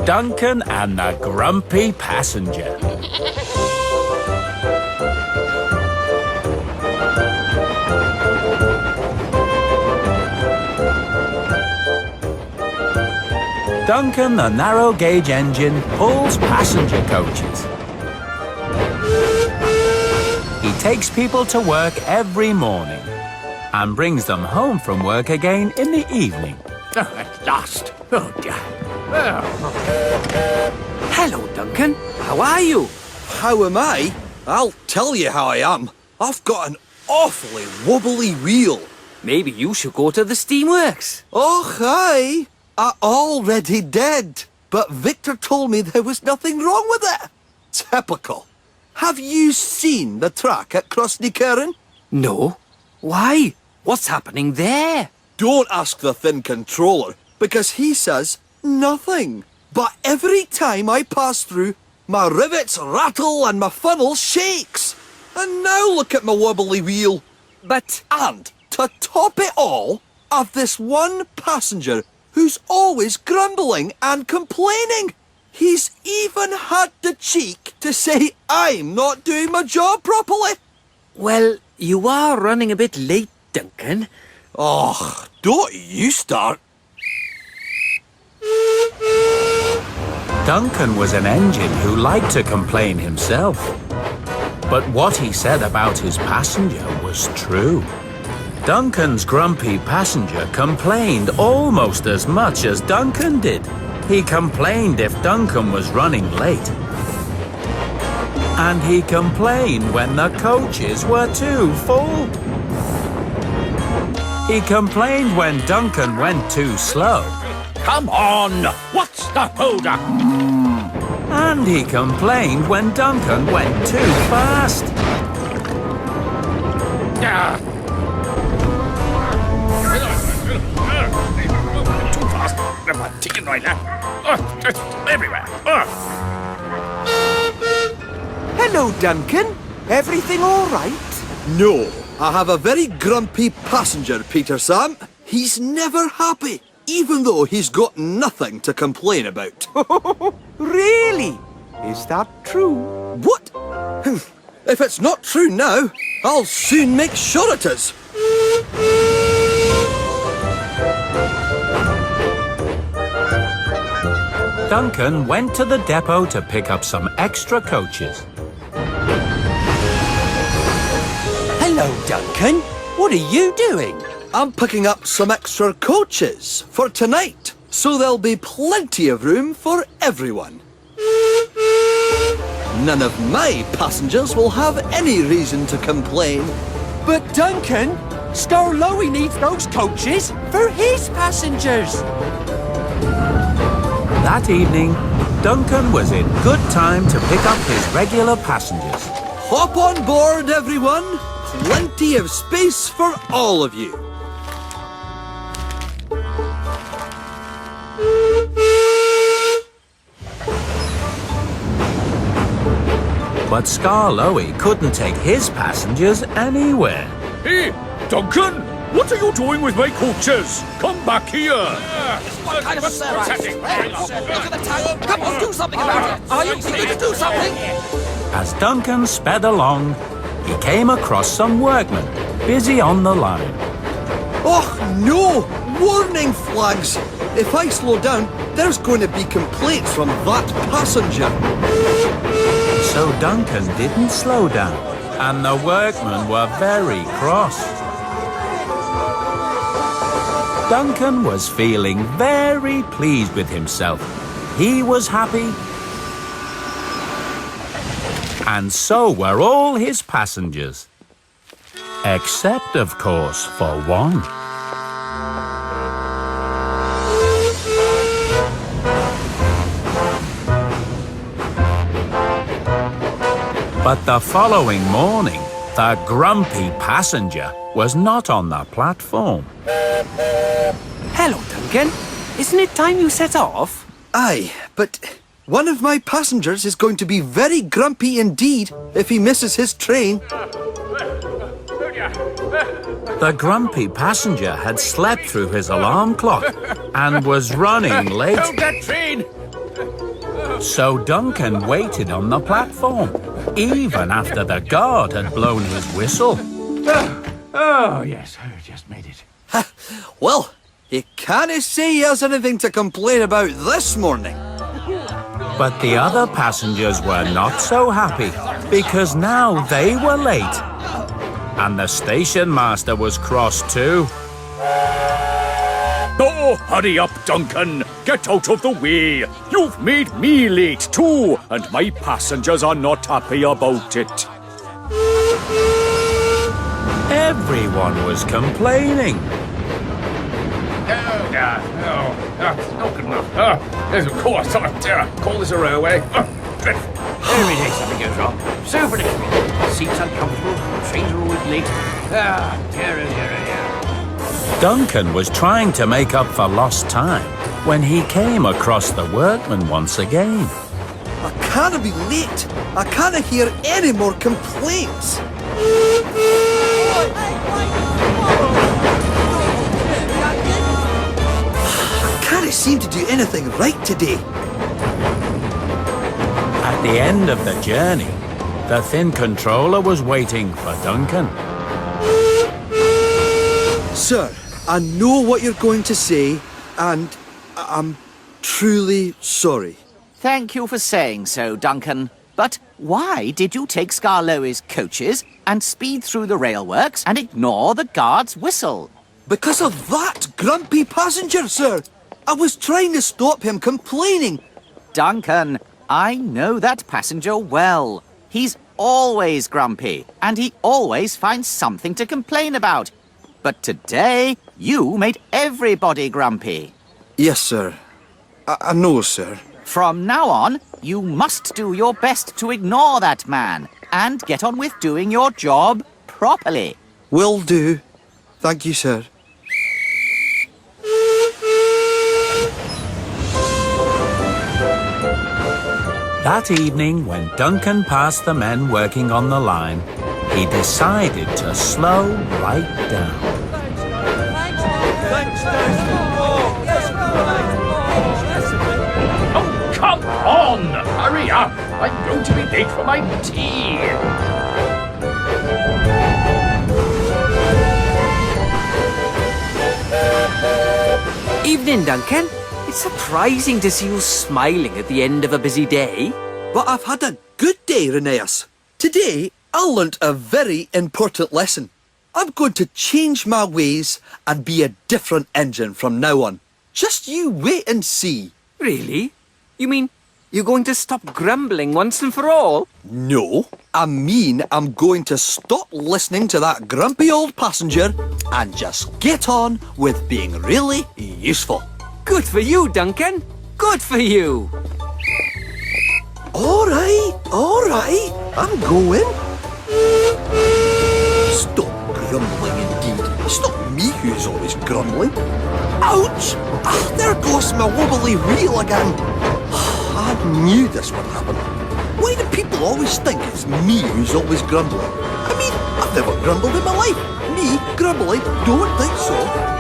Duncan and the Grumpy Passenger. Duncan, the narrow-gauge engine, pulls passenger coaches. He takes people to work every morning and brings them home from work again in the evening. Oh, at last. Oh, dear. Oh. Hello, Duncan. How are you? How am I? I'll tell you how I am. I've got an awfully wobbly wheel. Maybe you should go to the steamworks. Oh, aye. I already did. But Victor told me there was nothing wrong with it. Typical. Have you seen the track at Crossney-Curran? No. Why? What's happening there? Don't ask the thin controller, because he says nothing. But every time I pass through, my rivets rattle and my funnel shakes. And now look at my wobbly wheel. But... And, to top it all, I've this one passenger who's always grumbling and complaining. He's even had the cheek to say I'm not doing my job properly. Well, you are running a bit late, Duncan. Oh, don't you start. Duncan was an engine who liked to complain himself. But what he said about his passenger was true. Duncan's grumpy passenger complained almost as much as Duncan did. He complained if Duncan was running late. And he complained when the coaches were too full. He complained when Duncan went too slow. Come on! What's the hold-up? And he complained when Duncan went too fast. Too fast. I'm ticking right now. It's everywhere. Hello, Duncan. Everything all right? No, I have a very grumpy passenger, Peter Sam. He's never happy, even though he's got nothing to complain about. Really? Is that true? What? If it's not true now, I'll soon make sure it is. Duncan went to the depot to pick up some extra coaches. Hello, Duncan. What are you doing? I'm picking up some extra coaches for tonight, so there'll be plenty of room for everyone. None of my passengers will have any reason to complain. But, Duncan, Scarlowy needs those coaches for his passengers. That evening, Duncan was in good time to pick up his regular passengers. Hop on board, everyone. Plenty of space for all of you. But Scarlowy couldn't take his passengers anywhere. Hey, Duncan! What are you doing with my coaches? Come back here! What kind of a service? What's happening? Look at the time! Come on, do something about it! Are you going to do something? As Duncan sped along, he came across some workmen busy on the line. Oh, no! Warning flags! If I slow down, there's going to be complaints from that passenger. So Duncan didn't slow down, and the workmen were very cross. Duncan was feeling very pleased with himself. He was happy, and so were all his passengers. Except, of course, for one. But the following morning, the grumpy passenger was not on the platform. Hello, Duncan. Isn't it time you set off? Aye, but one of my passengers is going to be very grumpy indeed if he misses his train. The grumpy passenger had slept through his alarm clock and was running late. Hold that train! So Duncan waited on the platform, even after the guard had blown his whistle. Oh, yes, I just made it. Well, he can't say he has anything to complain about this morning. But the other passengers were not so happy, because now they were late. And the station master was cross too. Oh, hurry up, Duncan! Get out of the way! You've made me late too, and my passengers are not happy about it. Everyone was complaining. Not good enough. Yes, of course. Call this a railway. Dreadful. Every day something goes wrong. So predictable. Seats uncomfortable. Trains are always late. Dear. Duncan was trying to make up for lost time when he came across the workmen once again. I can't be late. I can't hear any more complaints. I can't seem to do anything right today. At the end of the journey, the thin controller was waiting for Duncan. Sir, I know what you're going to say, and I'm truly sorry. Thank you for saying so, Duncan. But why did you take Skarloey's coaches and speed through the railworks and ignore the guard's whistle? Because of that grumpy passenger, sir. I was trying to stop him complaining. Duncan, I know that passenger well. He's always grumpy, and he always finds something to complain about. But today, you made everybody grumpy. Yes, sir. I know, sir. From now on, you must do your best to ignore that man and get on with doing your job properly. Will do. Thank you, sir. That evening, when Duncan passed the men working on the line, he decided to slow right down. Oh, come on! Hurry up! I'm going to be late for my tea! Evening, Duncan. It's surprising to see you smiling at the end of a busy day. But I've had a good day, Reneus. Today, I learnt a very important lesson. I'm going to change my ways and be a different engine from now on. Just you wait and see. Really? You mean you're going to stop grumbling once and for all? No, I mean I'm going to stop listening to that grumpy old passenger and just get on with being really useful. Good for you, Duncan. Good for you. All right, I'm going. Stop grumbling indeed. It's not me who's always grumbling. Ouch! Ah, there goes my wobbly wheel again. I knew this would happen. Why do people always think it's me who's always grumbling? I mean, I've never grumbled in my life. Me, grumbling, don't think so.